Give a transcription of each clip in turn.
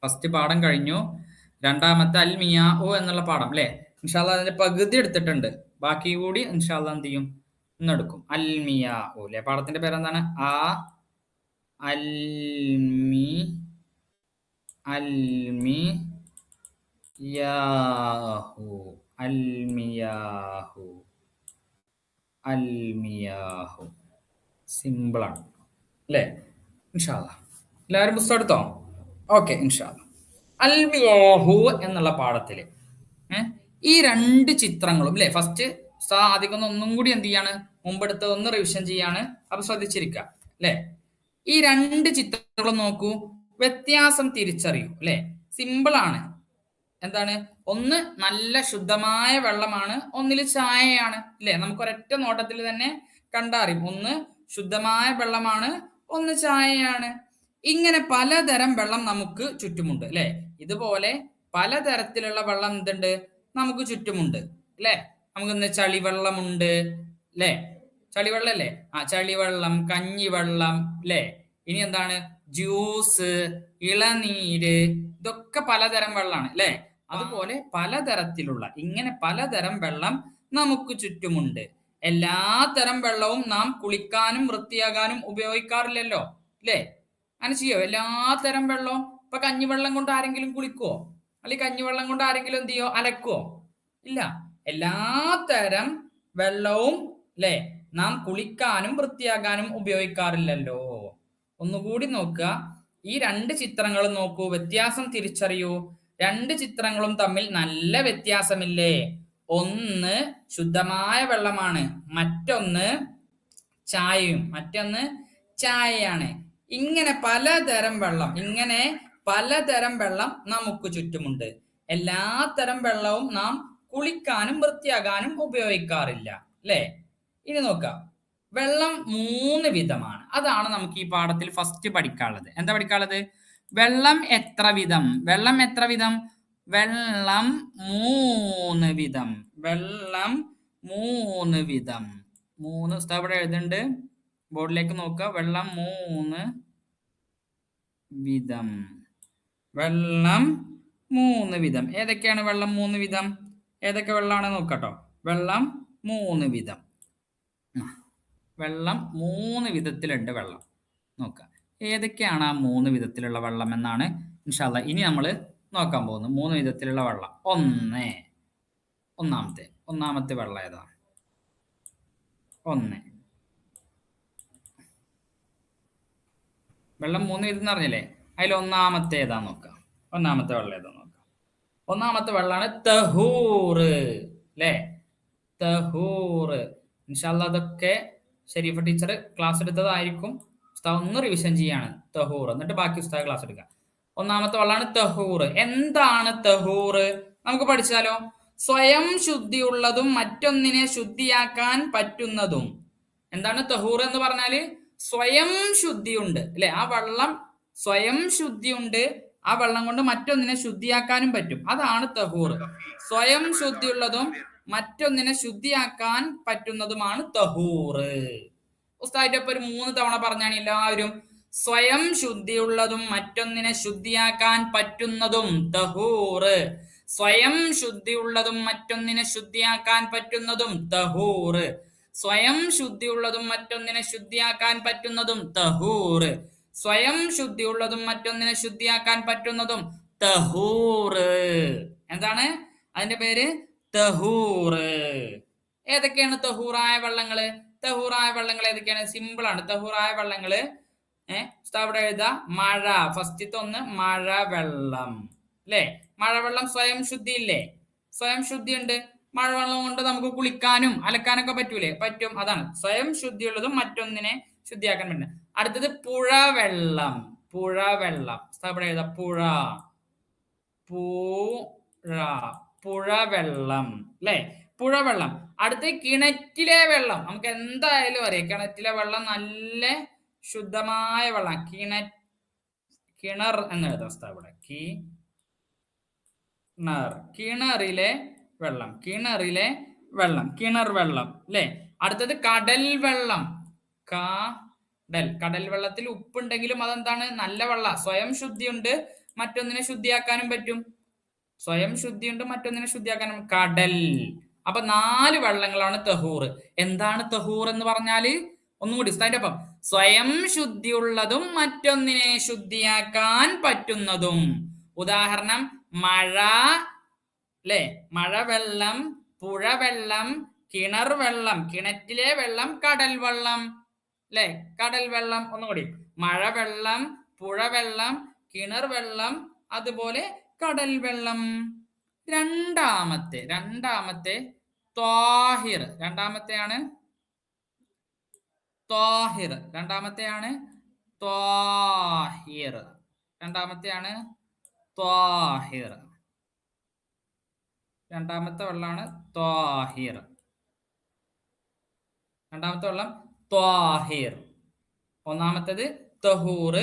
First പാഠം കഴിഞ്ഞു. രണ്ടാമത്തെ അൽ മിയാഉ എന്നുള്ള പാഠം അല്ലേ? ഇൻഷാല്ല അതിന്റെ പകുതി എടുത്തിട്ടുണ്ട്. ബാക്കി കൂടി ഇൻഷാല്ല എന്ത് ചെയ്യും, ഇന്നെടുക്കും. അൽ മിയാഉ അല്ലെ? പാഠത്തിന്റെ പേരെന്താണ്? അൽമി അൽമിയാഹു അൽമിയാഹു അൽമിയാഹു. സിമ്പിളാണ് അല്ലേ? ഇൻഷാല്ല എല്ലാവരും പുസ്തകം എടുത്തോ? ഓക്കെ, ഇൻഷാല്ല. അൽമിയാഹു എന്നുള്ള പാഠത്തില് ഈ രണ്ട് ചിത്രങ്ങളും അല്ലെ? ഫസ്റ്റ് ആദ്യം ഒന്നും കൂടി എന്ത് ചെയ്യാണ്, മുമ്പെടുത്ത് ഒന്ന് റിവിഷൻ ചെയ്യാണ്. അപ്പൊ ശ്രദ്ധിച്ചിരിക്കുക അല്ലെ? ഈ രണ്ട് ചിത്രങ്ങളും നോക്കൂ, വ്യത്യാസം തിരിച്ചറിയൂ അല്ലെ? സിമ്പിൾ ആണ്. എന്താണ്? ഒന്ന് നല്ല ശുദ്ധമായ വെള്ളമാണ്, ഒന്നിൽ ചായയാണ് അല്ലെ? നമുക്ക് ഒരൊറ്റ നോട്ടത്തിൽ തന്നെ കണ്ടറിയും. ഒന്ന് ശുദ്ധമായ വെള്ളമാണ്, ഒന്ന് ചായയാണ്. ഇങ്ങനെ പലതരം വെള്ളം നമുക്ക് ചുറ്റുമുണ്ട് അല്ലെ? ഇതുപോലെ പലതരത്തിലുള്ള വെള്ളം എന്തുണ്ട് നമുക്ക് ചുറ്റുമുണ്ട് അല്ലെ? നമുക്ക് ഇന്ന് ചളിവെള്ളമുണ്ട് അല്ലെ? ചളിവെള്ളം അല്ലേ? ചളിവെള്ളം, കഞ്ഞിവെള്ളം അല്ലെ? ഇനി എന്താണ്? ജ്യൂസ്, ഇളനീര്, ഇതൊക്കെ പലതരം വെള്ളമാണ് അല്ലെ? അതുപോലെ പലതരത്തിലുള്ള ഇങ്ങനെ പലതരം വെള്ളം നമുക്ക് ചുറ്റുമുണ്ട്. എല്ലാ തരം വെള്ളവും നാം കുളിക്കാനും വൃത്തിയാകാനും ഉപയോഗിക്കാറില്ലല്ലോ അല്ലേ? അങ്ങനെ ചെയ്യോ? എല്ലാ തരം വെള്ളവും. ഇപ്പൊ കഞ്ഞിവെള്ളം കൊണ്ട് ആരെങ്കിലും കുളിക്കുവോ? അല്ലെങ്കിൽ കഞ്ഞിവെള്ളം കൊണ്ട് ആരെങ്കിലും എന്ത് ചെയ്യോ? അലക്കുവോ? ഇല്ല. എല്ലാ തരം വെള്ളവും അല്ലെ നാം കുളിക്കാനും വൃത്തിയാകാനും ഉപയോഗിക്കാറില്ലല്ലോ. ഒന്നുകൂടി നോക്കുക. ഈ രണ്ട് ചിത്രങ്ങളും നോക്കൂ, വ്യത്യാസം തിരിച്ചറിയൂ. രണ്ട് ചിത്രങ്ങളും തമ്മിൽ നല്ല വ്യത്യാസമില്ലേ? ഒന്ന് ശുദ്ധമായ വെള്ളമാണ്, മറ്റൊന്ന് ചായയാണ്. ഇങ്ങനെ പലതരം വെള്ളം നമുക്ക് ചുറ്റുമുണ്ട്. എല്ലാ തരം വെള്ളവും നാം കുളിക്കാനും വൃത്തിയാകാനും ഉപയോഗിക്കാറില്ല അല്ലെ? ഇനി നോക്കാം. വെള്ളം 3 വിധമാണ്. അതാണ് നമുക്ക് ഈ പാഠത്തിൽ ഫസ്റ്റ് പഠിക്കാനുള്ളത്. എന്താ പഠിക്കാനുള്ളത്? വെള്ളം എത്ര വിധം? വെള്ളം 3 വിധം. വെള്ളം 3 വിധം. 3 ഇവിടെ എഴുതുന്നുണ്ട്, ബോർഡിലേക്ക് നോക്കുക. വെള്ളം 3 വിധം. വെള്ളം 3 വിധം. ഏതൊക്കെയാണ് വെള്ളം 3 വിധം? ഏതൊക്കെ വെള്ളമാണ് നോക്കട്ടോ. വെള്ളം 3 വിധം. വെള്ളം 3 വിധത്തിലുണ്ട്. വെള്ളം നോക്കാം. ഏതൊക്കെയാണ് ആ 3 വിധത്തിലുള്ള വെള്ളം എന്നാണ് ഇൻഷാല്ല ഇനി നമ്മൾ നോക്കാൻ പോകുന്നത്. 3 വിധത്തിലുള്ള വെള്ളം. ഒന്നാമത്തെ വെള്ളം ഏതാ? വെള്ളം 3 വിധം എന്ന് പറഞ്ഞില്ലേ? അതിൽ ഒന്നാമത്തെ ഏതാ നോക്കാം. ഒന്നാമത്തെ വെള്ളം ഏതാ നോക്കാം. ഒന്നാമത്തെ വെള്ളമാണ് തഹൂറ് അല്ലേ? തഹൂറ്. ഇൻഷാല്ല അതൊക്കെ ഷരീഫ ടീച്ചർ ക്ലാസ് എടുത്തതായിരിക്കും. ഉസ്താദ് ഒന്ന് റിവിഷൻ ചെയ്യാണ് തഹൂർ, എന്നിട്ട് ബാക്കി ഉസ്താദ് ക്ലാസ് എടുക്കുക. ഒന്നാമത്തെ വെള്ളമാണ് തഹൂറ്. എന്താണ് തഹൂറ്? നമുക്ക് പഠിച്ചാലോ? സ്വയം ശുദ്ധിയുള്ളതും മറ്റൊന്നിനെ ശുദ്ധിയാക്കാൻ പറ്റുന്നതും. എന്താണ് തഹൂർ എന്ന് പറഞ്ഞാല്? സ്വയം ശുദ്ധിയുണ്ട് അല്ലെ? ആ വെള്ളം സ്വയം ശുദ്ധിയുണ്ട്, ആ വെള്ളം കൊണ്ട് മറ്റൊന്നിനെ ശുദ്ധിയാക്കാനും പറ്റും. അതാണ് തഹൂർ. സ്വയം ശുദ്ധിയുള്ളതും മറ്റൊന്നിനെ ശുദ്ധിയാക്കാൻ പറ്റുന്നതുമാണ് തഹൂറ്. ഉസ്താദിന്റെ ഒപ്പം ഒരു 3 തവണ പറഞ്ഞാണ് എല്ലാവരും. സ്വയം ശുദ്ധിയുള്ളതും മറ്റൊന്നിനെ ശുദ്ധിയാക്കാൻ പറ്റുന്നതും തഹൂറ്. സ്വയം ശുദ്ധിയുള്ളതും മറ്റൊന്നിനെ ശുദ്ധിയാക്കാൻ പറ്റുന്നതും തഹൂറ്. സ്വയം ശുദ്ധിയുള്ളതും മറ്റൊന്നിനെ ശുദ്ധിയാക്കാൻ പറ്റുന്നതും തഹൂറ്. സ്വയം ശുദ്ധിയുള്ളതും മറ്റൊന്നിനെ ശുദ്ധിയാക്കാൻ പറ്റുന്നതും തഹൂറ്. എന്താണ് അതിന്റെ പേര്? തഹൂറ്. ഏതൊക്കെയാണ് തഹൂറായ വെള്ളങ്ങള്? തഹൂറായ വെള്ളങ്ങൾ ഏതൊക്കെയാണ്? സിമ്പിൾ ആണ്. തഹൂറായ വെള്ളങ്ങള് അവിടെ എഴുതാ. മഴ, ഫസ്റ്റത്തെ ഒന്ന് മഴവെള്ളം അല്ലെ? മഴവെള്ളം സ്വയം ശുദ്ധി ഇല്ലേ? സ്വയം ശുദ്ധി ഉണ്ട്. മഴവെള്ളം കൊണ്ട് നമുക്ക് കുളിക്കാനും അലക്കാനൊക്കെ പറ്റൂലേ? പറ്റും. അതാണ് സ്വയം ശുദ്ധിയുള്ളതും മറ്റൊന്നിനെ ശുദ്ധിയാക്കാൻ പറ്റുന്നത്. അടുത്തത് പുഴവെള്ളം. അവിടെ എഴുതാ. പുഴവെള്ളം അല്ലെ? പുഴവെള്ളം. അടുത്ത കിണറ്റിലെ വെള്ളം. നമുക്ക് എന്തായാലും അറിയാം കിണറ്റിലെ വെള്ളം നല്ല ശുദ്ധമായ വെള്ളം. കിണർ എന്ന് എഴുതാം ഇവിടെ. കിണറിലെ വെള്ളം. കിണർ വെള്ളം അല്ലെ? അടുത്തത് കടൽ വെള്ളം. കടൽ വെള്ളത്തിൽ ഉപ്പുണ്ടെങ്കിലും അതെന്താണ്? നല്ല വെള്ളം. സ്വയം ശുദ്ധിയുണ്ട്, മറ്റൊന്നിനെ ശുദ്ധിയാക്കാനും പറ്റും. സ്വയം ശുദ്ധിയുണ്ട്, മറ്റൊന്നിനെ ശുദ്ധിയാക്കാനും. കടൽ. അപ്പൊ 4 വെള്ളങ്ങളാണ് തഹൂർ. എന്താണ് തഹൂർ എന്ന് പറഞ്ഞാല്? ഒന്നുകൂടി അതിന്റെ ഒപ്പം, സ്വയം ശുദ്ധിയുള്ളതും മറ്റൊന്നിനെ ശുദ്ധിയാക്കാൻ പറ്റുന്നതും. ഉദാഹരണം, മഴ, അല്ലെ, മഴവെള്ളം, പുഴവെള്ളം, കിണർ വെള്ളം, കിണറ്റിലെ വെള്ളം, കടൽ വെള്ളം, അല്ലെ, കടൽ വെള്ളം. ഒന്നുകൂടി, മഴവെള്ളം, പുഴവെള്ളം, കിണർ വെള്ളം, അതുപോലെ കടൽ വെള്ളം. രണ്ടാമത്തെ ത്വാഹിർ. രണ്ടാമത്തെയാണ് ത്വാഹിർ. രണ്ടാമത്തെയാണ് ത്വാഹിർ. രണ്ടാമത്തെയാണ് ത്വാഹിർ. രണ്ടാമത്തെ വെള്ളമാണ് ത്വാഹിർ. രണ്ടാമത്തെ വെള്ളം ത്വാഹിർ. ഒന്നാമത്തേത് തഹൂർ,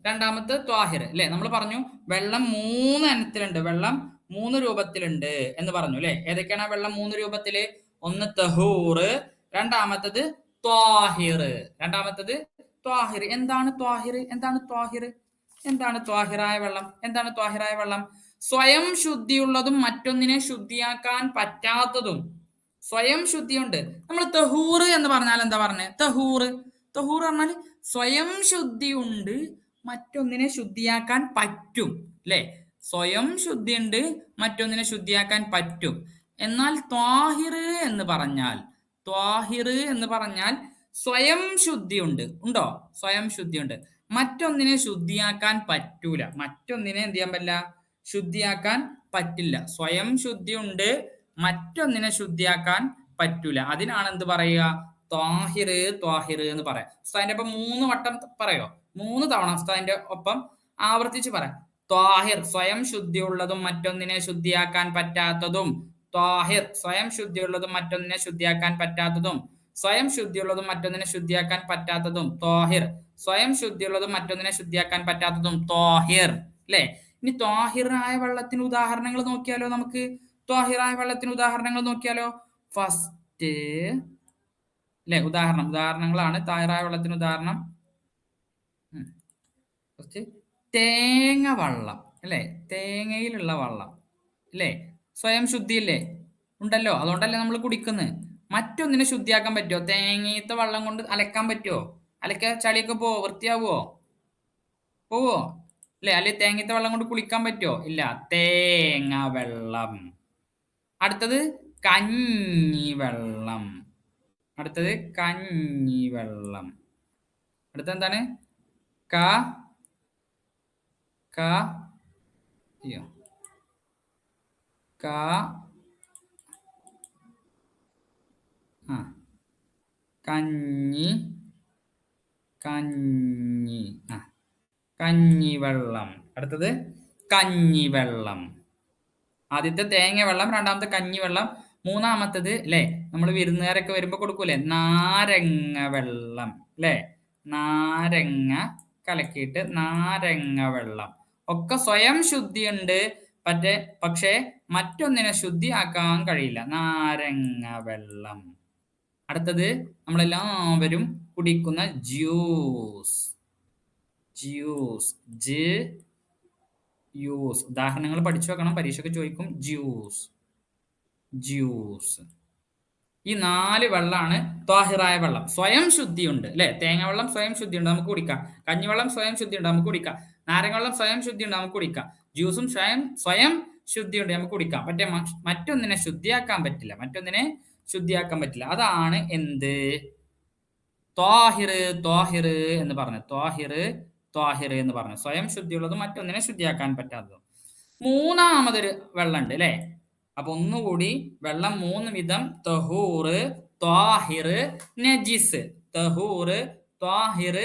രണ്ടാമത്തെ ത്വാഹിർ. അല്ലെ, നമ്മൾ പറഞ്ഞു വെള്ളം 3 ഇനത്തിലുണ്ട്, വെള്ളം 3 രൂപത്തിലുണ്ട് എന്ന് പറഞ്ഞു. അല്ലെ, ഏതൊക്കെയാണ് ആ വെള്ളം 3 രൂപത്തില്? ഒന്ന് തഹൂർ, രണ്ടാമത്തത് ത്വാഹിർ. രണ്ടാമത്തത് ത്വാഹിർ. എന്താണ് ത്വാഹിർ? എന്താണ് ത്വാഹിർ? എന്താണ് ത്വാഹിറായ വെള്ളം? എന്താണ് ത്വാഹിറായ വെള്ളം? സ്വയം ശുദ്ധിയുള്ളതും മറ്റൊന്നിനെ ശുദ്ധിയാക്കാൻ പറ്റാത്തതും. സ്വയം ശുദ്ധിയുണ്ട്. നമ്മൾ തഹൂർ എന്ന് പറഞ്ഞാൽ എന്താ പറഞ്ഞത്? തഹൂർ പറഞ്ഞാൽ സ്വയം ശുദ്ധിയുണ്ട്, മറ്റൊന്നിനെ ശുദ്ധിയാക്കാൻ പറ്റും. അല്ലെ, സ്വയം ശുദ്ധിയുണ്ട്, മറ്റൊന്നിനെ ശുദ്ധിയാക്കാൻ പറ്റും. എന്നാൽ ത്വാഹിർ എന്ന് പറഞ്ഞാൽ സ്വയം ശുദ്ധിയുണ്ട്. ഉണ്ടോ? സ്വയം ശുദ്ധിയുണ്ട്, മറ്റൊന്നിനെ ശുദ്ധിയാക്കാൻ പറ്റൂല. മറ്റൊന്നിനെ എന്ത് ചെയ്യാൻ പറ്റില്ല? ശുദ്ധിയാക്കാൻ പറ്റില്ല. സ്വയം ശുദ്ധിയുണ്ട്, മറ്റൊന്നിനെ ശുദ്ധിയാക്കാൻ പറ്റൂല. അതിനാണ് എന്ത് പറയുക? ത്വാഹിർ എന്ന് പറയാം. ഉസ്താദിന്റെ ഒപ്പം 3 വട്ടം പറയോ? 3 തവണ ഉസ്താദിന്റെ ഒപ്പം ആവർത്തിച്ച് പറയാം. ത്വാഹിർ, സ്വയം ശുദ്ധിയുള്ളതും മറ്റൊന്നിനെ ശുദ്ധിയാക്കാൻ പറ്റാത്തതും. ത്വാഹിർ, സ്വയം ശുദ്ധിയുള്ളതും മറ്റൊന്നിനെ ശുദ്ധിയാക്കാൻ പറ്റാത്തതും. സ്വയം ശുദ്ധിയുള്ളതും മറ്റൊന്നിനെ ശുദ്ധിയാക്കാൻ പറ്റാത്തതും. ത്വാഹിർ, സ്വയം ശുദ്ധിയുള്ളതും മറ്റൊന്നിനെ ശുദ്ധിയാക്കാൻ പറ്റാത്തതും. ത്വാഹിർ. അല്ലെ, ഇനി ത്വാഹിറായ വെള്ളത്തിന് ഉദാഹരണങ്ങൾ നോക്കിയാലോ? നമുക്ക് ത്വാഹിറായ വെള്ളത്തിന് ഉദാഹരണങ്ങൾ നോക്കിയാലോ? ഫസ്റ്റ്, അല്ലെ, ഉദാഹരണങ്ങളാണ് ത്വാഹിറായ വെള്ളത്തിന് ഉദാഹരണം. ഫസ്റ്റ് തേങ്ങ വെള്ളം. അല്ലെ, തേങ്ങയിലുള്ള വെള്ളം, അല്ലെ, സ്വയം ശുദ്ധിയില്ലേ? ഉണ്ടല്ലോ, അതുകൊണ്ടല്ലേ നമ്മൾ കുടിക്കുന്നത്. മറ്റൊന്നിനെ ശുദ്ധിയാക്കാൻ പറ്റുമോ? തേങ്ങയത്തെ വെള്ളം കൊണ്ട് അലക്കാൻ പറ്റുമോ? അലക്ക ചളിയൊക്കെ പോവോ? വൃത്തിയാവോ? പോവോ? അല്ലെ, അല്ലെ തേങ്ങയത്തെ വെള്ളം കൊണ്ട് കുളിക്കാൻ പറ്റുമോ? ഇല്ല. തേങ്ങ വെള്ളം. അടുത്തത് കഞ്ഞിവെള്ളം. അടുത്തത് കഞ്ഞിവെള്ളം. അടുത്ത എന്താണ്? കഞ്ഞിവെള്ളം. അടുത്തത് കഞ്ഞിവെള്ളം. ആദ്യത്തെ തേങ്ങ വെള്ളം, രണ്ടാമത്തെ കഞ്ഞിവെള്ളം, മൂന്നാമത്തത്, അല്ലെ, നമ്മൾ വിരുന്നുകാരൊക്കെ വരുമ്പോ കൊടുക്കൂലേ, നാരങ്ങ വെള്ളം. അല്ലെ, നാരങ്ങ കലക്കിയിട്ട് നാരങ്ങ വെള്ളം. ഒക്കെ സ്വയം ശുദ്ധിയുണ്ട്, പക്ഷെ മറ്റൊന്നിനെ ശുദ്ധിയാക്കാൻ കഴിയില്ല. നാരങ്ങ വെള്ളം. അടുത്തത് നമ്മളെല്ലാവരും കുടിക്കുന്ന ജ്യൂസ്. ഉദാഹരണങ്ങൾ പഠിച്ചു വെക്കണം, പരീക്ഷയ്ക്ക് ചോദിക്കും. ജ്യൂസ്. ഈ 4 വെള്ളമാണ് ത്വാഹിറായ വെള്ളം. സ്വയം ശുദ്ധിയുണ്ട്. അല്ലെ, തേങ്ങ വെള്ളം സ്വയം ശുദ്ധിയുണ്ട്, നമുക്ക് കുടിക്കാം. കഞ്ഞിവെള്ളം സ്വയം ശുദ്ധിയുണ്ട്, നമുക്ക് കുടിക്കാം. നാരങ്ങ വെള്ളം സ്വയം ശുദ്ധിയുണ്ട്, നമുക്ക് കുടിക്കാം. ജ്യൂസും സ്വയം ശുദ്ധിയുണ്ട്, നമുക്ക് കുടിക്കാം. മറ്റൊന്നിനെ ശുദ്ധിയാക്കാൻ പറ്റില്ല. അതാണ് എന്ത്? ത്വാഹിർ എന്ന് പറഞ്ഞത്. ത്വാഹിർ എന്ന് പറഞ്ഞു. സ്വയം ശുദ്ധിയുള്ളതും മറ്റൊന്നിനെ ശുദ്ധിയാക്കാൻ പറ്റാത്തതും. മൂന്നാമതൊരു വെള്ളം ഉണ്ട്. അല്ലെ, അപ്പൊ ഒന്നുകൂടി വെള്ളം 3 വിധം: തഹൂർ, ത്വാഹിർ, നജിസ്. തഹൂർ, ത്വാഹിർ,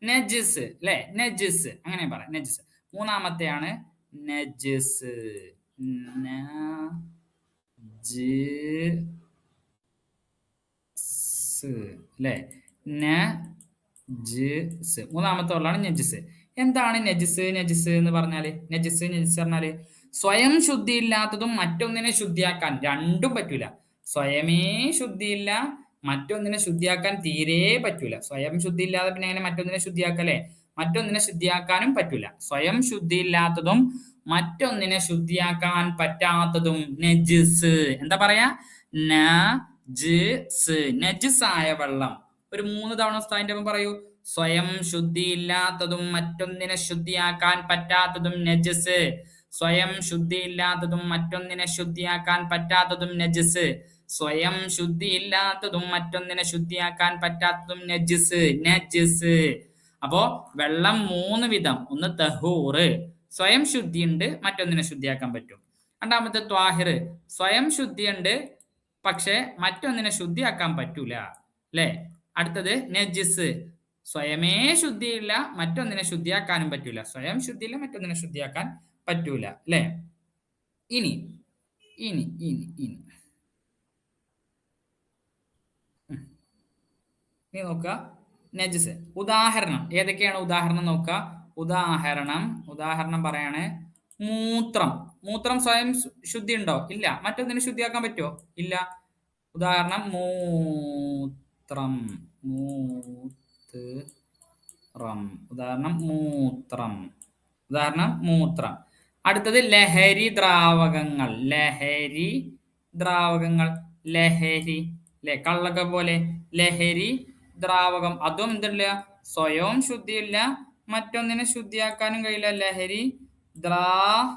നജിസ്. അല്ലെ, നജിസ് അങ്ങനെ പറയാം. നജിസ്. മൂന്നാമത്തെയാണ് നജിസ്. അല്ലെ, നജിസ്. മൂന്നാമത്തെ വെള്ളമാണ് നജിസ്. എന്താണ് നജിസ് എന്ന് പറഞ്ഞാല്? നജിസ് പറഞ്ഞാല് സ്വയം ശുദ്ധിയില്ലാത്തതും മറ്റൊന്നിനെ ശുദ്ധിയാക്കാൻ രണ്ടും പറ്റൂല. സ്വയമേ ശുദ്ധിയില്ല, മറ്റൊന്നിനെ ശുദ്ധിയാക്കാൻ തീരെ പറ്റൂല. സ്വയം ശുദ്ധിയില്ലാതെ പിന്നെ എങ്ങനെ മറ്റൊന്നിനെ ശുദ്ധിയാക്കല്ലേ? മറ്റൊന്നിനെ ശുദ്ധിയാക്കാനും പറ്റൂല. സ്വയം ശുദ്ധിയില്ലാത്തതും മറ്റൊന്നിനെ ശുദ്ധിയാക്കാൻ പറ്റാത്തതും നജിസ്. എന്താ പറയാ? നജിസ്. നജിസായ വെള്ളം. ഒരു 3 തവണ ഉസ്താദിന്റെ ഒപ്പം പറയൂ. സ്വയം ശുദ്ധിയില്ലാത്തതും മറ്റൊന്നിനെ ശുദ്ധിയാക്കാൻ പറ്റാത്തതും നജിസ്. സ്വയം ശുദ്ധിയില്ലാത്തതും മറ്റൊന്നിനെ ശുദ്ധിയാക്കാൻ പറ്റാത്തതും നജിസ്. സ്വയം ശുദ്ധിയില്ലാത്തതും മറ്റൊന്നിനെ ശുദ്ധിയാക്കാൻ പറ്റാത്തതും നജിസ്. നജിസ്. അപ്പോ വെള്ളം 3 വിധം. ഒന്ന് തഹൂറ്, സ്വയം ശുദ്ധിയുണ്ട്, മറ്റൊന്നിനെ ശുദ്ധിയാക്കാൻ പറ്റും. രണ്ടാമത്തെ ത്വാഹിർ, സ്വയം ശുദ്ധിയുണ്ട് പക്ഷെ മറ്റൊന്നിനെ ശുദ്ധിയാക്കാൻ പറ്റൂല, അല്ലെ? അടുത്തത് നജിസ്, സ്വയമേ ശുദ്ധിയില്ല, മറ്റൊന്നിനെ ശുദ്ധിയാക്കാനും പറ്റൂല. സ്വയം ശുദ്ധിയില്ല, മറ്റൊന്നിനെ ശുദ്ധിയാക്കാൻ പറ്റൂല, അല്ലെ? ഇനി ഇനി ഇനി ഇനി നീ നോക്കുക നജിസ്. ഉദാഹരണം ഏതൊക്കെയാണ്? ഉദാഹരണം നോക്കുക. ഉദാഹരണം പറയാണ്. മൂത്രം. മൂത്രം സ്വയം ശുദ്ധി ഉണ്ടോ? ഇല്ല. മറ്റൊന്നിനെ ശുദ്ധിയാക്കാൻ പറ്റുമോ? ഇല്ല. ഉദാഹരണം മൂത്രം. ഉദാഹരണം മൂത്രം. അടുത്തത് ലഹരി ദ്രാവകങ്ങൾ. ലഹരി, അല്ലെ? കള്ളൊക്കെ പോലെ ലഹരി ദ്രാവകം. അതും എന്തില്ല? സ്വയം ശുദ്ധിയില്ല, മറ്റൊന്നിനെ ശുദ്ധിയാക്കാനും കഴിയില്ല. ലഹരി ദ്രാവകം.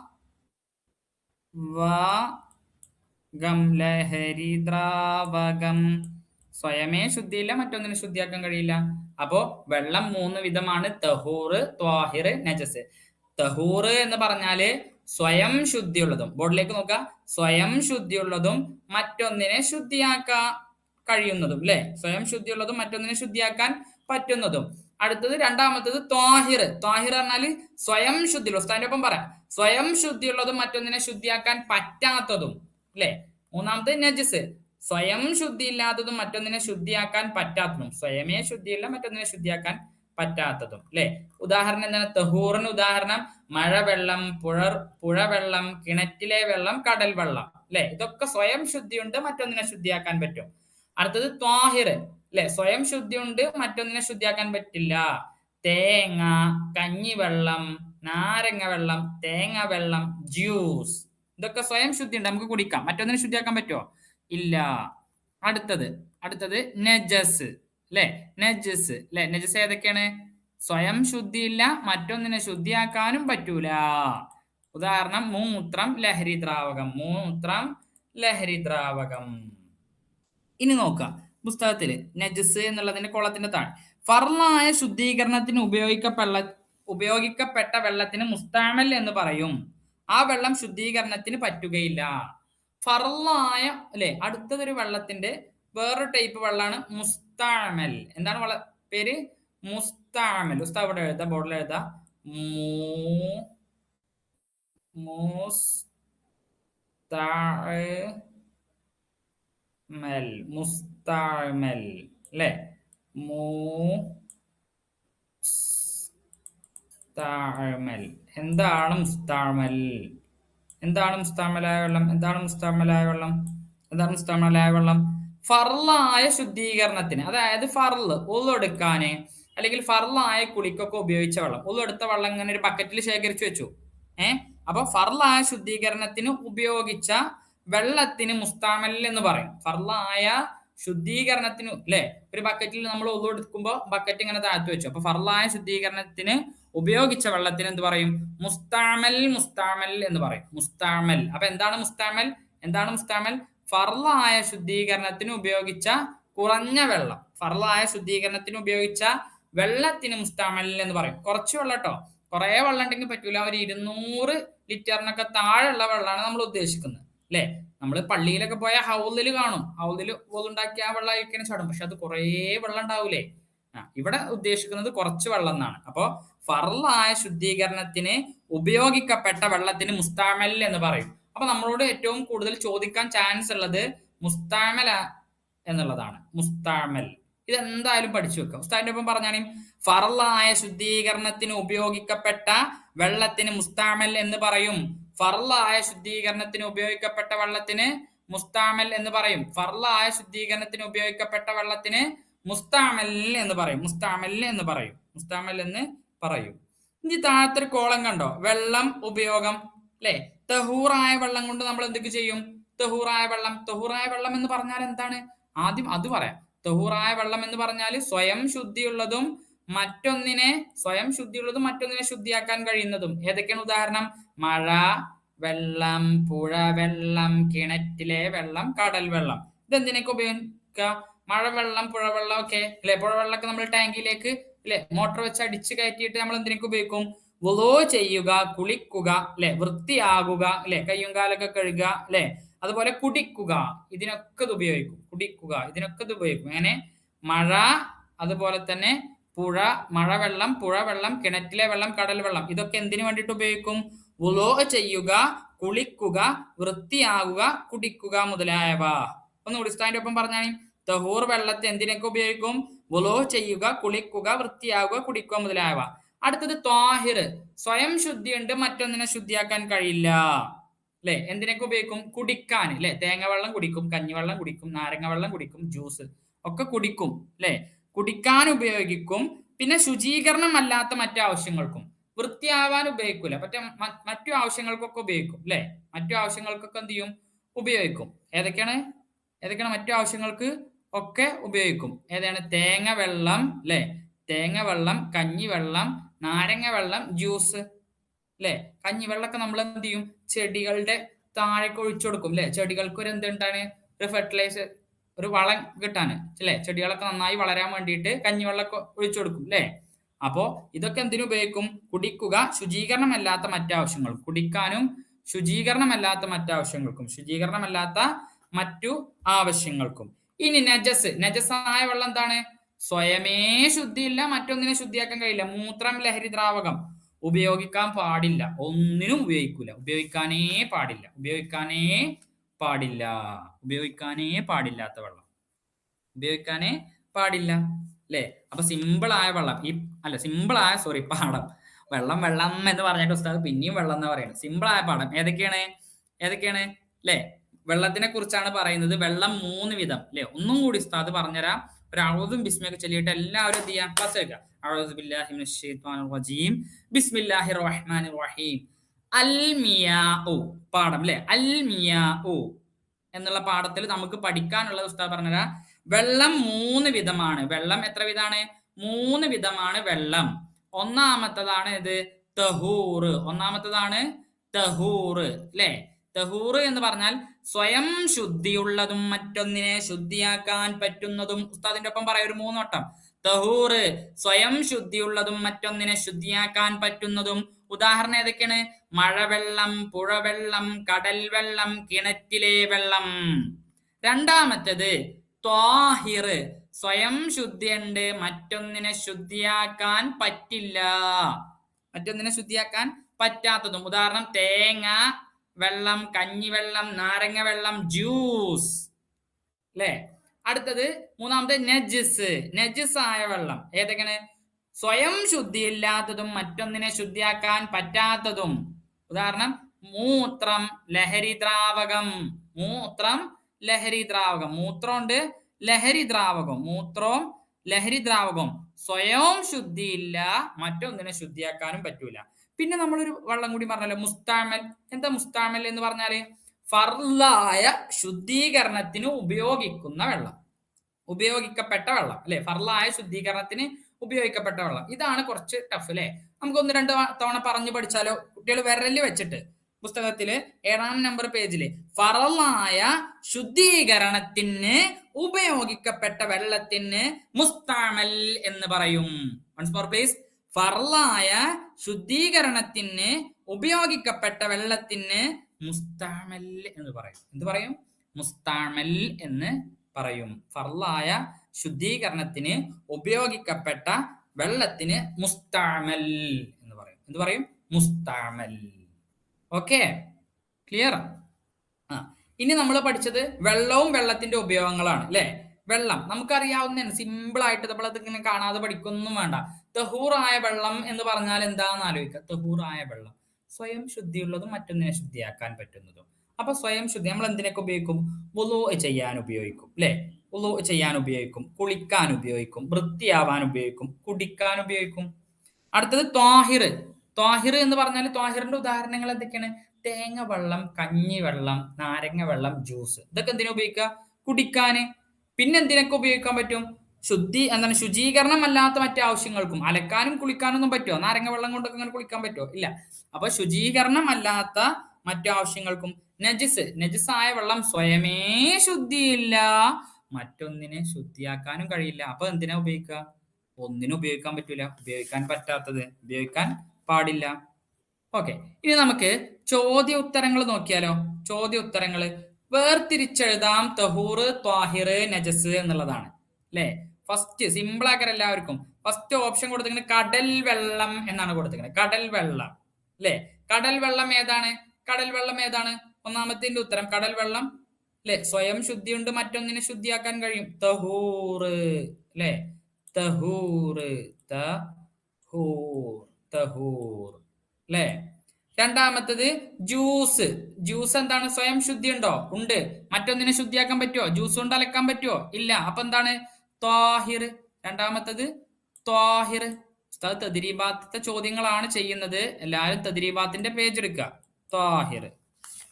സ്വയമേ ശുദ്ധിയില്ല, മറ്റൊന്നിനെ ശുദ്ധിയാക്കാൻ കഴിയില്ല. അപ്പോ വെള്ളം 3 വിധമാണ്: തഹൂറ്, ത്വാഹിർ, നജസ്. തഹൂറ് എന്ന് പറഞ്ഞാല് സ്വയം ശുദ്ധിയുള്ളതും, ബോർഡിലേക്ക് നോക്കുക, സ്വയം ശുദ്ധിയുള്ളതും മറ്റൊന്നിനെ ശുദ്ധിയാക്കാൻ കഴിയുന്നതും, അല്ലെ? സ്വയം ശുദ്ധിയുള്ളതും മറ്റൊന്നിനെ ശുദ്ധിയാക്കാൻ പറ്റുന്നതും. അടുത്തത് രണ്ടാമത്തത് ത്വാഹിർ. ത്വാഹിർ പറഞ്ഞാല് സ്വയം ശുദ്ധിയുള്ള, ഉസ്താദിന്റെ ഒപ്പം പറയാം, സ്വയം ശുദ്ധിയുള്ളതും മറ്റൊന്നിനെ ശുദ്ധിയാക്കാൻ പറ്റാത്തതും, അല്ലെ? മൂന്നാമത് നജിസ്, സ്വയം ശുദ്ധിയില്ലാത്തതും മറ്റൊന്നിനെ ശുദ്ധിയാക്കാൻ പറ്റാത്തതും. സ്വയമേ ശുദ്ധിയില്ല, മറ്റൊന്നിനെ ശുദ്ധിയാക്കാൻ പറ്റാത്തതും, അല്ലെ? ഉദാഹരണം എന്താണ്? തഹൂറിന് ഉദാഹരണം മഴവെള്ളം, പുഴവെള്ളം, കിണറ്റിലെ വെള്ളം, കടൽ വെള്ളം, അല്ലെ? ഇതൊക്കെ സ്വയം ശുദ്ധിയുണ്ട്, മറ്റൊന്നിനെ ശുദ്ധിയാക്കാൻ പറ്റും. അടുത്തത് ത്വാഹിർ, അല്ലെ? സ്വയം ശുദ്ധിയുണ്ട്, മറ്റൊന്നിനെ ശുദ്ധിയാക്കാൻ പറ്റില്ല. തേങ്ങ, കഞ്ഞിവെള്ളം, നാരങ്ങ വെള്ളം, തേങ്ങ വെള്ളം, ജ്യൂസ്, ഇതൊക്കെ സ്വയം ശുദ്ധിയുണ്ട്, നമുക്ക് കുടിക്കാം. മറ്റൊന്നിനെ ശുദ്ധിയാക്കാൻ പറ്റുമോ? ഇല്ല. അടുത്തത് നജസ്, അല്ലെ? നജസ് ഏതൊക്കെയാണ്? സ്വയം ശുദ്ധിയില്ല, മറ്റൊന്നിനെ ശുദ്ധിയാക്കാനും പറ്റൂല. ഉദാഹരണം മൂത്രം, ലഹരി ദ്രാവകം. ഇനി നോക്കാം പുസ്തകത്തില് നജസ് എന്നുള്ളതിന്റെ കോളത്തിന്റെ താഴെ ഫർളായ ശുദ്ധീകരണത്തിന് ഉപയോഗിക്കപ്പെട്ട വെള്ളത്തിന് മുസ്താമൽ എന്ന് പറയും. ആ വെള്ളം ശുദ്ധീകരണത്തിന് പറ്റുകയില്ല. ഫർളായ, അല്ലെ? അടുത്തതൊരു വെള്ളത്തിന്റെ വേറൊരു ടൈപ്പ് വെള്ളമാണ് മുസ്താമൽ. എന്താണ് പേര്? മുസ്താമൽ. ഉസ്താദ് ഇവിടെ എഴുതാം, ബോർഡിൽ എഴുതാം. മുസ്താമൽ, അല്ലെ? എന്താണ് മുസ്താമൽ? എന്താണ് മുസ്താമലായ വെള്ളം? ഫർളായ ശുദ്ധീകരണത്തിന്, അതായത് ഫർള് ഉളെടുക്കാന് അല്ലെങ്കിൽ ഫർളായ കുളിക്കൊക്കെ ഉപയോഗിച്ച വെള്ളം. ഉളെടുത്ത വെള്ളം ഇങ്ങനെ ഒരു ബക്കറ്റിൽ ശേഖരിച്ചു വെച്ചു. അപ്പൊ ഫർളായ ശുദ്ധീകരണത്തിന് ഉപയോഗിച്ച വെള്ളത്തിന് മുസ്താമൽ എന്ന് പറയും. ഫർളായ ശുദ്ധീകരണത്തിന്, അല്ലെ? ഒരു ബക്കറ്റിൽ നമ്മൾ ഉളെടുക്കുമ്പോ ബക്കറ്റ് ഇങ്ങനെ താഴ്ത്തി വെച്ചു. അപ്പൊ ഫർളായ ശുദ്ധീകരണത്തിന് ഉപയോഗിച്ച വെള്ളത്തിന് എന്ത് പറയും? മുസ്താമൽ എന്ന് പറയും. മുസ്താമൽ. അപ്പൊ എന്താണ് മുസ്താമൽ? ഫർളായ ശുദ്ധീകരണത്തിന് ഉപയോഗിച്ച കുറഞ്ഞ വെള്ളം. ഫർളായ ശുദ്ധീകരണത്തിന് ഉപയോഗിച്ച വെള്ളത്തിന് മുസ്താമൽ എന്ന് പറയും. കുറച്ച് വെള്ളം കേട്ടോ, കുറെ വെള്ളം ഉണ്ടെങ്കിൽ പറ്റൂല. ഒരു 200 ലിറ്ററിനൊക്കെ താഴെയുള്ള വെള്ളമാണ് നമ്മൾ ഉദ്ദേശിക്കുന്നത്, അല്ലെ? നമ്മൾ പള്ളിയിലൊക്കെ പോയ ഹൗദിൽ കാണും, ഹൗദിൽ ഉണ്ടാക്കി ആ വെള്ളം കഴിക്കാൻ ചാടും. പക്ഷെ അത് കുറേ വെള്ളം ഉണ്ടാവൂലേ? ഇവിടെ ഉദ്ദേശിക്കുന്നത് കുറച്ച് വെള്ളം എന്നാണ്. അപ്പോ ഫർളായ ശുദ്ധീകരണത്തിന് ഉപയോഗിക്കപ്പെട്ട വെള്ളത്തിന് മുസ്താമൽ എന്ന് പറയും. അപ്പൊ നമ്മളോട് ഏറ്റവും കൂടുതൽ ചോദിക്കാൻ ചാൻസ് ഉള്ളത് മുസ്താമൽ എന്നുള്ളതാണ്. മുസ്താമൽ ഇതെന്തായാലും പഠിച്ചു വെക്കാം. ഉസ്താദിന്റെ ഒപ്പം പറഞ്ഞാണ്, ഫർളായ ശുദ്ധീകരണത്തിന് ഉപയോഗിക്കപ്പെട്ട വെള്ളത്തിന് മുസ്താമൽ എന്ന് പറയും. ഫർളായ ശുദ്ധീകരണത്തിന് ഉപയോഗിക്കപ്പെട്ട വെള്ളത്തിന് മുസ്താമൽ എന്ന് പറയും. ഫർളായ ശുദ്ധീകരണത്തിന് ഉപയോഗിക്കപ്പെട്ട വെള്ളത്തിന് മുസ്താമൽ എന്ന് പറയും. ഇനി താഴത്തൊരു കോളം കണ്ടോ? വെള്ളം ഉപയോഗം അല്ലെ? തഹൂറായ വെള്ളം കൊണ്ട് നമ്മൾ എന്തൊക്കെ ചെയ്യും? തഹൂറായ വെള്ളം എന്ന് പറഞ്ഞാൽ എന്താണ്? ആദ്യം അത് പറയാം. തഹൂറായ വെള്ളം എന്ന് പറഞ്ഞാൽ സ്വയം ശുദ്ധിയുള്ളതും മറ്റൊന്നിനെ ശുദ്ധിയാക്കാൻ കഴിയുന്നതും. ഏതൊക്കെയാണ് ഉദാഹരണം? മഴ വെള്ളം, പുഴ വെള്ളം, കിണറ്റിലെ വെള്ളം, കടൽ വെള്ളം. ഇതെന്തിനൊക്കെ ഉപയോഗിക്കുക? മഴവെള്ളം, പുഴവെള്ളം ഒക്കെ അല്ലെ? പുഴവെള്ളമൊക്കെ നമ്മൾ ടാങ്കിലേക്ക് അല്ലെ മോട്ടോർ വെച്ച് അടിച്ചു കയറ്റിയിട്ട് നമ്മൾ എന്തിനൊക്കെ ഉപയോഗിക്കും? വുളൂ ചെയ്യുക, കുളിക്കുക, അല്ലെ? വൃത്തിയാകുക, അല്ലെ? കയ്യും കാലൊക്കെ കഴുകുക, അല്ലെ? അതുപോലെ കുടിക്കുക, ഇതിനൊക്കെ ഇത് ഉപയോഗിക്കും. ഇതിനൊക്കെ ഇത് ഉപയോഗിക്കും. അങ്ങനെ മഴ, അതുപോലെ തന്നെ മഴവെള്ളം, പുഴവെള്ളം, കിണറ്റിലെ വെള്ളം, കടൽ വെള്ളം, ഇതൊക്കെ എന്തിനു വേണ്ടിയിട്ട് ഉപയോഗിക്കും? വുളൂ ചെയ്യുക, കുളിക്കുക, വൃത്തിയാകുക, കുടിക്കുക മുതലായവ. ഒന്നുകൂടി ഉസ്താദിന്റെ ഒപ്പം പറഞ്ഞാൽ, തഹൂർ വെള്ളത്തെ എന്തിനൊക്കെ ഉപയോഗിക്കും? വുളൂ ചെയ്യുക, കുളിക്കുക, വൃത്തിയാകുക, കുടിക്കുക മുതലായവ. അടുത്തത് ത്വാഹിർ, സ്വയം ശുദ്ധിയുണ്ട്, മറ്റൊന്നിനെ ശുദ്ധിയാക്കാൻ കഴിയില്ല. അല്ലെ? എന്തിനൊക്കെ ഉപയോഗിക്കും? കുടിക്കാൻ, അല്ലെ? തേങ്ങ വെള്ളം കുടിക്കും, കഞ്ഞിവെള്ളം കുടിക്കും, നാരങ്ങ വെള്ളം കുടിക്കും, ജ്യൂസ് ഒക്കെ കുടിക്കും, അല്ലെ? കുടിക്കാൻ ഉപയോഗിക്കും. പിന്നെ ശുചീകരണം അല്ലാത്ത മറ്റു ആവശ്യങ്ങൾക്കും. വൃത്തിയാവാൻ ഉപയോഗിക്കൂല, മറ്റു ആവശ്യങ്ങൾക്കൊക്കെ ഉപയോഗിക്കും, അല്ലെ? മറ്റു ആവശ്യങ്ങൾക്കൊക്കെ എന്ത് ചെയ്യും? ഉപയോഗിക്കും. ഏതൊക്കെയാണ് മറ്റു ആവശ്യങ്ങൾക്ക് ഒക്കെ ഉപയോഗിക്കും? ഏതാണ്? തേങ്ങ വെള്ളം, അല്ലെ? തേങ്ങ വെള്ളം, കഞ്ഞിവെള്ളം, നാരങ്ങ വെള്ളം, ജ്യൂസ്, അല്ലെ? കഞ്ഞിവെള്ളമൊക്കെ നമ്മൾ എന്ത് ചെയ്യും? ചെടികളുടെ താഴേക്ക് ഒഴിച്ചു കൊടുക്കും, അല്ലെ? ചെടികൾക്ക് ഒരു എന്തുണ്ടാണ്? ഒരു ഫെർട്ടിലൈസർ, ഒരു വളം കിട്ടാന്, അല്ലെ? ചെടികളൊക്കെ നന്നായി വളരാൻ വേണ്ടിയിട്ട് കഞ്ഞിവെള്ളമൊക്കെ ഒഴിച്ചു കൊടുക്കും, അല്ലെ? അപ്പോ ഇതൊക്കെ എന്തിനുപയോഗിക്കും? കുടിക്കുക, ശുചീകരണമല്ലാത്ത മറ്റാവശ്യങ്ങൾക്കും. കുടിക്കാനും ശുചീകരണമല്ലാത്ത മറ്റു ആവശ്യങ്ങൾക്കും. ഇനി നജസായ വെള്ളം എന്താണ്? സ്വയമേ ശുദ്ധിയില്ല, മറ്റൊന്നിനെ ശുദ്ധിയാക്കാൻ കഴിയില്ല. മൂത്രം, ലഹരി ദ്രാവകം ഉപയോഗിക്കാൻ പാടില്ല. ഒന്നിനും ഉപയോഗിക്കൂല. ഉപയോഗിക്കാനേ പാടില്ലാത്ത വെള്ളം. ഉപയോഗിക്കാനേ പാടില്ല, അല്ലെ? അപ്പൊ സിമ്പിളായ വെള്ളം, പാഠം. വെള്ളം എന്ന് പറഞ്ഞിട്ട് ഉസ്താദ് പിന്നെയും വെള്ളം എന്ന് പറയുന്നത്. സിമ്പിളായ പാഠം ഏതൊക്കെയാണ്? അല്ലെ? വെള്ളത്തിനെ കുറിച്ചാണ് പറയുന്നത്. വെള്ളം 3 വിധം, അല്ലെ? ഒന്നും കൂടി ഉസ്താദ് പറഞ്ഞുതരാം. ഒരു ഔദും ബിസ്മിയൊക്കെ ചൊല്ലിയിട്ട് എല്ലാവരും എന്ത് ചെയ്യാം? ക്ലാസ് വെക്കാം. അഊദു ബില്ലാഹി മിനശ് ശൈത്വാനിർ റജീം. ബിസ്മില്ലാഹിർ റഹ്മാനിർ റഹീം. അൽ മിയാഉ പാഠം, അല്ലെ? അൽ മിയാഉ എന്നുള്ള പാഠത്തിൽ നമുക്ക് പഠിക്കാനുള്ളത് ഉസ്താദ് പറഞ്ഞുതരാം. വെള്ളം 3 വിധമാണ്. വെള്ളം എത്ര വിധമാണ്? 3 വിധമാണ് വെള്ളം. ഒന്നാമത്തതാണ് ഇത് തഹൂർ. അല്ലെ? തഹൂർ എന്ന് പറഞ്ഞാൽ സ്വയം ശുദ്ധിയുള്ളതും മറ്റൊന്നിനെ ശുദ്ധിയാക്കാൻ പറ്റുന്നതും. ഉസ്താദിന്റെ ഒപ്പം പറയാം ഒരു 3 വട്ടം. തഹൂർ, സ്വയം ശുദ്ധിയുള്ളതും മറ്റൊന്നിനെ ശുദ്ധിയാക്കാൻ പറ്റുന്നതും. ഉദാഹരണം ഏതൊക്കെയാണ്? മഴവെള്ളം, പുഴവെള്ളം, കടൽ വെള്ളം, കിണറ്റിലെ വെള്ളം. രണ്ടാമത്തേത് ത്വാഹിർ, സ്വയം ശുദ്ധിയുണ്ട്, മറ്റൊന്നിനെ ശുദ്ധിയാക്കാൻ പറ്റാത്തതും. ഉദാഹരണം തേങ്ങ വെള്ളം, കഞ്ഞിവെള്ളം, നാരങ്ങ വെള്ളം, ജ്യൂസ്, അല്ലെ? അടുത്തത് മൂന്നാമത്തെ നജിസായ വെള്ളം. ഏതൊക്കെയാണ്? സ്വയം ശുദ്ധിയില്ലാത്തതും മറ്റൊന്നിനെ ശുദ്ധിയാക്കാൻ പറ്റാത്തതും. ഉദാഹരണം മൂത്രം, ലഹരി ദ്രാവകം. മൂത്രമുണ്ട്, മൂത്രവും ലഹരി ദ്രാവകവും സ്വയം ശുദ്ധിയില്ല, മറ്റൊന്നിനെ ശുദ്ധിയാക്കാനും പറ്റൂല. പിന്നെ നമ്മളൊരു വെള്ളം കൂടി പറഞ്ഞല്ലോ, മുസ്താമൽ. എന്താ മുസ്താമൽ എന്ന് പറഞ്ഞാല്? ഫർലായ ശുദ്ധീകരണത്തിന് ഉപയോഗിക്കുന്ന വെള്ളം, ഉപയോഗിക്കപ്പെട്ട വെള്ളം, അല്ലെ? ഫർലായ ശുദ്ധീകരണത്തിന് ഉപയോഗിക്കപ്പെട്ട വെള്ളം. ഇതാണ് കുറച്ച് ടഫ്, അല്ലെ? നമുക്ക് 1-2 തവണ പറഞ്ഞു പഠിച്ചാലോ? കുട്ടികൾ വിരല് വെച്ചിട്ട് പുസ്തകത്തില് 7-ാം നമ്പർ പേജില് ഫർലായ ശുദ്ധീകരണത്തിന് ഉപയോഗിക്കപ്പെട്ട വെള്ളത്തിന് മുസ്താമൽ എന്ന് പറയും. Once more please. ഫർലായ ശുദ്ധീകരണത്തിന് ഉപയോഗിക്കപ്പെട്ട വെള്ളത്തിന് മുസ്താമൽ എന്ന് പറയും. എന്ത് പറയും? മുസ്താമൽ എന്ന് പറയും. ഫർലായ ശുദ്ധീകരണത്തിന് ഉപയോഗിക്കപ്പെട്ട വെള്ളത്തിന് മുസ്താമൽ എന്ന് പറയും. എന്ത് പറയും? മുസ്താമൽ. Okay, clear? ഇനി നമ്മൾ പഠിച്ചത് വെള്ളവും വെള്ളത്തിന്റെ ഉപയോഗങ്ങളാണ്, അല്ലെ? വെള്ളം നമുക്കറിയാവുന്നതാണ്, സിമ്പിൾ ആയിട്ട്. നമ്മളത് ഇങ്ങനെ കാണാതെ പഠിക്കൊന്നും വേണ്ട. തഹൂറായ വെള്ളം എന്ന് പറഞ്ഞാൽ എന്താണെന്ന് ആലോചിക്കുക. തഹൂറായ വെള്ളം സ്വയം ശുദ്ധിയുള്ളതും മറ്റൊന്നിനെ ശുദ്ധിയാക്കാൻ പറ്റുന്നതും. അപ്പൊ സ്വയം ശുദ്ധി നമ്മൾ എന്തിനൊക്കെ ഉപയോഗിക്കും? വുളൂ ചെയ്യാൻ ഉപയോഗിക്കും, അല്ലെ? വുളൂ ചെയ്യാൻ ഉപയോഗിക്കും, കുളിക്കാൻ ഉപയോഗിക്കും, വൃത്തിയാവാൻ ഉപയോഗിക്കും, കുടിക്കാൻ ഉപയോഗിക്കും. അടുത്തത് ത്വാഹിർ എന്ന് പറഞ്ഞാൽ ത്വാഹിറിന്റെ ഉദാഹരണങ്ങൾ എന്തൊക്കെയാണ്? തേങ്ങ വെള്ളം, കഞ്ഞി വെള്ളം, നാരങ്ങ വെള്ളം, ജ്യൂസ്, ഇതൊക്കെ എന്തിനാ ഉപയോഗിക്കുക? കുടിക്കാന്. പിന്നെ എന്തിനൊക്കെ ഉപയോഗിക്കാൻ പറ്റും? ശുചീകരണം അല്ലാത്ത മറ്റു ആവശ്യങ്ങൾക്കും. അലക്കാനും കുളിക്കാനും ഒന്നും പറ്റുമോ? നാരങ്ങ വെള്ളം കൊണ്ടൊക്കെ അങ്ങനെ കുളിക്കാൻ പറ്റുമോ? ഇല്ല. അപ്പൊ ശുചീകരണം അല്ലാത്ത മറ്റു ആവശ്യങ്ങൾക്കും. നജിസായ വെള്ളം സ്വയമേ ശുദ്ധിയില്ല, മറ്റൊന്നിനെ ശുദ്ധിയാക്കാനും കഴിയില്ല. അപ്പൊ എന്തിനാ ഉപയോഗിക്കുക? ഒന്നിനും ഉപയോഗിക്കാൻ പറ്റൂല. ഉപയോഗിക്കാൻ പറ്റാത്തത് ഉപയോഗിക്കാൻ പാടില്ല. ഓക്കെ, ഇനി നമുക്ക് ചോദ്യ ഉത്തരങ്ങൾ നോക്കിയാലോ? ചോദ്യ ഉത്തരങ്ങൾ വേർതിരിച്ചെഴുതാം തഹൂർ, ത്വാഹിർ, നജസ് എന്നുള്ളതാണ് അല്ലെ. ഫസ്റ്റ് സിമ്പിൾ ആക്കാൻ എല്ലാവർക്കും ഫസ്റ്റ് ഓപ്ഷൻ കൊടുത്തിരിക്കുന്നത് കടൽ വെള്ളം എന്നാണ് കൊടുത്തിരിക്കുന്നത്. കടൽ വെള്ളം അല്ലെ. കടൽ വെള്ളം ഏതാണ്? കടൽ വെള്ളം ഏതാണ്? ഒന്നാമത്തിന്റെ ഉത്തരം കടൽ വെള്ളം അല്ലെ. സ്വയം ശുദ്ധിയുണ്ട്, മറ്റൊന്നിനെ ശുദ്ധിയാക്കാൻ കഴിയും. തഹൂർ അല്ലെ. തഹൂർ, തഹൂർ, തഹൂർ അല്ലെ. രണ്ടാമത്തത് ജ്യൂസ്. ജ്യൂസ് എന്താണ്? സ്വയം ശുദ്ധി ഉണ്ടോ? ഉണ്ട്. മറ്റൊന്നിനെ ശുദ്ധിയാക്കാൻ പറ്റുമോ? ജ്യൂസ് കൊണ്ട് അലക്കാൻ പറ്റുമോ? ഇല്ല. അപ്പൊ എന്താണ്? ത്വാഹിർ. രണ്ടാമത്തത് ത്വാഹിർ. തദ്രീബാത്തെ ചോദ്യങ്ങളാണ് ചെയ്യുന്നത്. എല്ലാവരും തദ്രീബാത്തിന്റെ പേജ് എടുക്കുക. ത്വാഹിർ.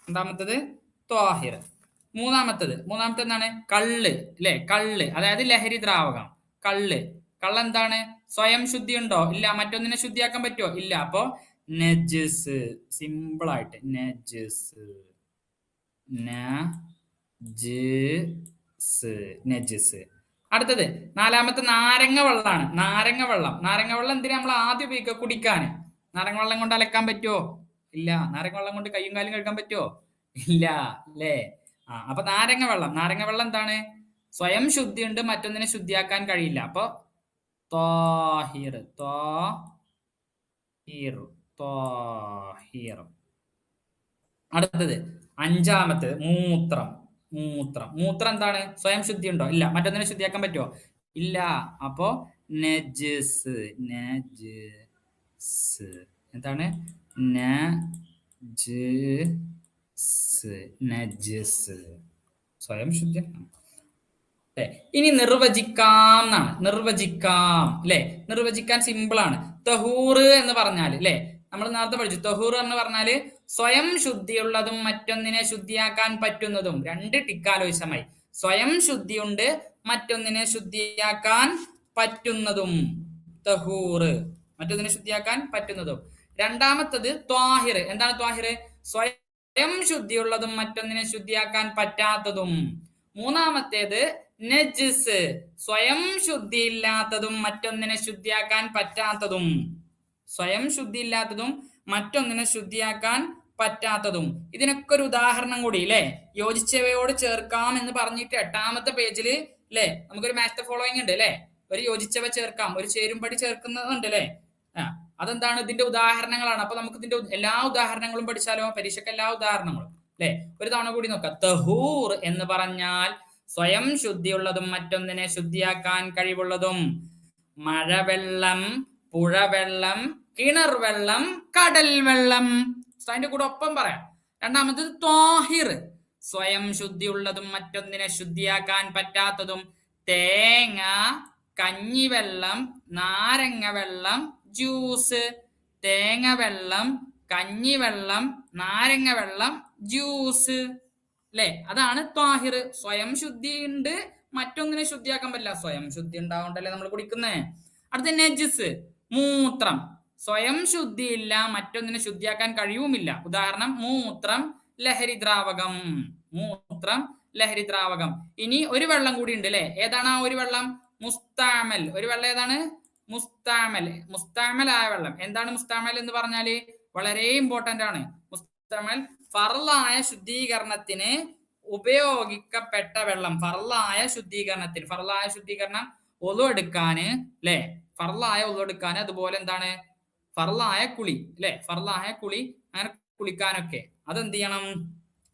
രണ്ടാമത്തത് ത്വാഹിർ. മൂന്നാമത്തത് എന്താണ്? കള്ള് അല്ലെ. കള്ള് അതായത് ലഹരി ദ്രാവകം. കള്ള്. കള്ളെന്താണ്? സ്വയം ശുദ്ധി ഉണ്ടോ? ഇല്ല. മറ്റൊന്നിനെ ശുദ്ധിയാക്കാൻ പറ്റുമോ? ഇല്ല. അപ്പോ നജസ്. സിമ്പിൾ ആയിട്ട് നജസ്, നജസ്. അടുത്തത് നാലാമത്തെ നാരങ്ങ വെള്ളമാണ്. നാരങ്ങ വെള്ളം. നാരങ്ങ വെള്ളം എന്തിനാ നമ്മൾ ആദ്യം ഉപയോഗിക്കുക? കുടിക്കാൻ. നാരങ്ങ വെള്ളം കൊണ്ട് അലക്കാൻ പറ്റുമോ? ഇല്ല. നാരങ്ങ വെള്ളം കൊണ്ട് കയ്യും കാലും കഴുകാൻ പറ്റുമോ? ഇല്ല അല്ലേ. അപ്പൊ നാരങ്ങ വെള്ളം. നാരങ്ങ വെള്ളം എന്താണ്? സ്വയം ശുദ്ധിയുണ്ട്, മറ്റൊന്നിനെ ശുദ്ധിയാക്കാൻ കഴിയില്ല. അപ്പൊ ത്വാഹിർ, ത്വാഹിർ, ത്വാഹിർ. അടുത്തത് അഞ്ചാമത്തത് മൂത്രം. മൂത്രം. മൂത്രം എന്താണ്? സ്വയം ശുദ്ധി ഉണ്ടോ? ഇല്ല. മറ്റൊന്നിനെ ശുദ്ധിയാക്കാൻ പറ്റുമോ? ഇല്ല. അപ്പോ നജസ്, നജസ്. എന്താണ്? നജസ്, നജസ്. സ്വയം ശുദ്ധി. ഇനി നിർവചിക്കാം എന്നാണ്. നിർവചിക്കാം അല്ലെ. നിർവചിക്കാൻ സിമ്പിൾ ആണ്. തഹൂർ എന്ന് പറഞ്ഞാൽ അല്ലെ, നമ്മൾ നേരത്തെ പഠിച്ചു. തഹൂർ എന്ന് പറഞ്ഞാല് സ്വയം ശുദ്ധിയുള്ളതും മറ്റൊന്നിനെ ശുദ്ധിയാക്കാൻ പറ്റുന്നതും. രണ്ട് ടിക്കാലോചിതമായി. സ്വയം ശുദ്ധിയുണ്ട്, മറ്റൊന്നിനെ ശുദ്ധിയാക്കാൻ പറ്റുന്നതും. തഹൂർ, മറ്റൊന്നിനെ ശുദ്ധിയാക്കാൻ പറ്റുന്നതും. രണ്ടാമത്തത് ത്വാഹിർ. എന്താണ് ത്വാഹിർ? സ്വയം ശുദ്ധിയുള്ളതും മറ്റൊന്നിനെ ശുദ്ധിയാക്കാൻ പറ്റാത്തതും. മൂന്നാമത്തേത് നജിസ്. സ്വയം ശുദ്ധിയില്ലാത്തതും മറ്റൊന്നിനെ ശുദ്ധിയാക്കാൻ പറ്റാത്തതും. സ്വയം ശുദ്ധിയില്ലാത്തതും മറ്റൊന്നിനെ ശുദ്ധിയാക്കാൻ പറ്റാത്തതും. ഇതിനൊക്കെ ഒരു ഉദാഹരണം കൂടി അല്ലെ, യോജിച്ചവയോട് ചേർക്കാം എന്ന് പറഞ്ഞിട്ട് 8ാമത്തെ പേജില് അല്ലെ നമുക്കൊരു മാച്ച് ഫോളോയിങ് ഉണ്ട് അല്ലെ. ഒരു യോജിച്ചവ ചേർക്കാം, ഒരു ചേരുംപടി ചേർക്കുന്നുണ്ട് അല്ലെ. അതെന്താണ്? ഇതിന്റെ ഉദാഹരണങ്ങളാണ്. അപ്പൊ നമുക്ക് ഇതിന്റെ എല്ലാ ഉദാഹരണങ്ങളും പഠിച്ചാലോ? പരീക്ഷയ്ക്ക് എല്ലാ ഉദാഹരണങ്ങളും അല്ലെ. ഒരു തവണ കൂടി നോക്കാം. തഹൂർ എന്ന് പറഞ്ഞാൽ സ്വയം ശുദ്ധിയുള്ളതും മറ്റൊന്നിനെ ശുദ്ധിയാക്കാൻ കഴിവുള്ളതും. മഴവെള്ളം, പുഴവെള്ളം, കിണർ വെള്ളം, കടൽ വെള്ളം. അതിന്റെ കൂടെ ഒപ്പം പറയാം. രണ്ടാമത്തത് ത്വാഹിർ. സ്വയം ശുദ്ധിയുള്ളതും മറ്റൊന്നിനെ ശുദ്ധിയാക്കാൻ പറ്റാത്തതും. തേങ്ങ, കഞ്ഞിവെള്ളം, നാരങ്ങ വെള്ളം, ജ്യൂസ്. തേങ്ങ വെള്ളം, കഞ്ഞിവെള്ളം, നാരങ്ങ വെള്ളം, ജ്യൂസ് അല്ലെ. അതാണ് ത്വാഹിർ. സ്വയം ശുദ്ധി ഉണ്ട്, മറ്റൊന്നിനെ ശുദ്ധിയാക്കാൻ പറ്റില്ല. സ്വയം ശുദ്ധി ഉണ്ടാവണ്ടല്ലേ നമ്മൾ കുടിക്കുന്നേ. അടുത്ത നജിസ്, മൂത്രം. സ്വയം ശുദ്ധിയില്ല, മറ്റൊന്നിനെ ശുദ്ധിയാക്കാൻ കഴിയുമില്ല. ഉദാഹരണം മൂത്രം, ലഹരി ദ്രാവകം. മൂത്രം, ലഹരി ദ്രാവകം. ഇനി ഒരു വെള്ളം കൂടി ഉണ്ട് അല്ലെ. ഏതാണ് ആ ഒരു വെള്ളം? മുസ്താമൽ. ഒരു വെള്ളം ഏതാണ്? മുസ്താമൽ. മുസ്താമലായ വെള്ളം. എന്താണ് മുസ്താമൽ എന്ന് പറഞ്ഞാല്? വളരെ ഇമ്പോർട്ടന്റ് ആണ്. മുസ്താമൽ ഫർളായ ശുദ്ധീകരണത്തിന് ഉപയോഗിക്കപ്പെട്ട വെള്ളം. ഫർളായ ശുദ്ധീകരണത്തിന്. ഫർളായ ശുദ്ധീകരണം ഒളു എടുക്കാന് അല്ലെ. ഫർളായ ഒളു എടുക്കാന്, അതുപോലെ എന്താണ്? ഫർളായ കുളി അല്ലെ. ഫർളായ കുളി, അങ്ങനെ കുളിക്കാനൊക്കെ അതെന്ത് ചെയ്യണം?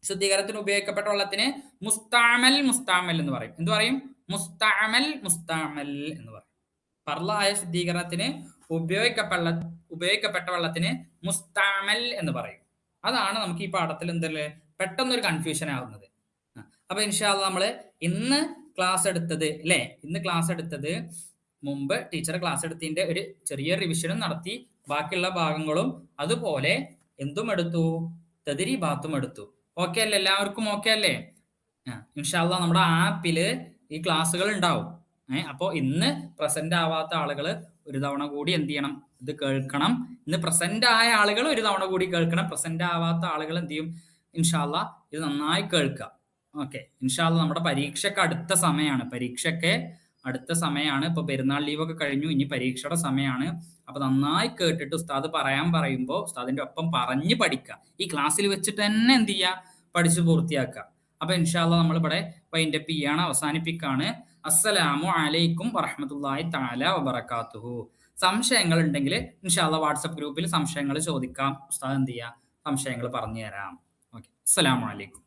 ശുദ്ധീകരണത്തിന് ഉപയോഗിക്കപ്പെട്ട വെള്ളത്തിന് മുസ്താമൽ, മുസ്താമൽ എന്ന് പറയും. എന്ത് പറയും? മുസ്താമൽ, മുസ്താമൽ എന്ന് പറയും. ഫർളായ ശുദ്ധീകരണത്തിന് ഉപയോഗിക്കപ്പെട്ട വെള്ളത്തിന് മുസ്താമൽ എന്ന് പറയും. അതാണ് നമുക്ക് ഈ പാഠത്തിൽ എന്തല്ലേ പെട്ടെന്നൊരു കൺഫ്യൂഷൻ ആവുന്നത്. അപ്പൊ ഇൻഷാ അല്ലാഹ് നമ്മള് ഇന്ന് ക്ലാസ് എടുത്തത് അല്ലെ, ഇന്ന് ക്ലാസ് എടുത്തത് മുമ്പ് ടീച്ചർ ക്ലാസ് എടുത്തതിന്റെ ഒരു ചെറിയ റിവിഷനും നടത്തി. ബാക്കിയുള്ള ഭാഗങ്ങളും അതുപോലെ എന്തും എടുത്തു. തദ്രീബാത്തും എടുത്തു. ഓക്കെ അല്ലേ? എല്ലാവർക്കും ഓക്കെ അല്ലേ? ഇൻഷാല്ല നമ്മുടെ ആപ്പില് ഈ ക്ലാസ്സുകൾ ഉണ്ടാവും. അപ്പൊ ഇന്ന് പ്രസന്റ് ആവാത്ത ആളുകൾ ഒരു തവണ കൂടി എന്ത് ചെയ്യണം? ഇത് കേൾക്കണം. ഇന്ന് പ്രസന്റ് ആയ ആളുകൾ ഒരു തവണ കൂടി കേൾക്കണം. പ്രസന്റ് ആവാത്ത ആളുകൾ എന്ത് ചെയ്യും? ഇൻഷാല്ല ഇത് നന്നായി കേൾക്കുക. ഓക്കെ, ഇൻഷാല്ല നമ്മുടെ പരീക്ഷയ്ക്ക് അടുത്ത സമയമാണ്. അടുത്ത സമയമാണ്. ഇപ്പൊ പെരുന്നാൾ ലീവൊക്കെ കഴിഞ്ഞു, ഇനി പരീക്ഷയുടെ സമയമാണ്. അപ്പൊ നന്നായി കേട്ടിട്ട് ഉസ്താദ് പറയാൻ പറയുമ്പോൾ ഉസ്താദിന്റെ ഒപ്പം പറഞ്ഞ് പഠിക്കുക. ഈ ക്ലാസ്സിൽ വെച്ചിട്ട് തന്നെ എന്ത് ചെയ്യുക? പഠിച്ച് പൂർത്തിയാക്കുക. അപ്പൊ ഇൻഷാല്ല നമ്മളിവിടെ വൈൻഡപ്പ് ചെയ്യാണ്, അവസാനിപ്പിക്കാണ്. അസ്സലാമു അലൈക്കും വറഹ്മത്തുള്ളാഹി തആല വബറകാതുഹു. സംശയങ്ങൾ ഉണ്ടെങ്കിൽ ഇൻഷാല്ല വാട്സപ്പ് ഗ്രൂപ്പിൽ സംശയങ്ങൾ ചോദിക്കാം. ഉസ്താദ് എന്ത് ചെയ്യുക? സംശയങ്ങൾ പറഞ്ഞു തരാം. ഓക്കെ, അസ്സലാമു അലൈക്കും.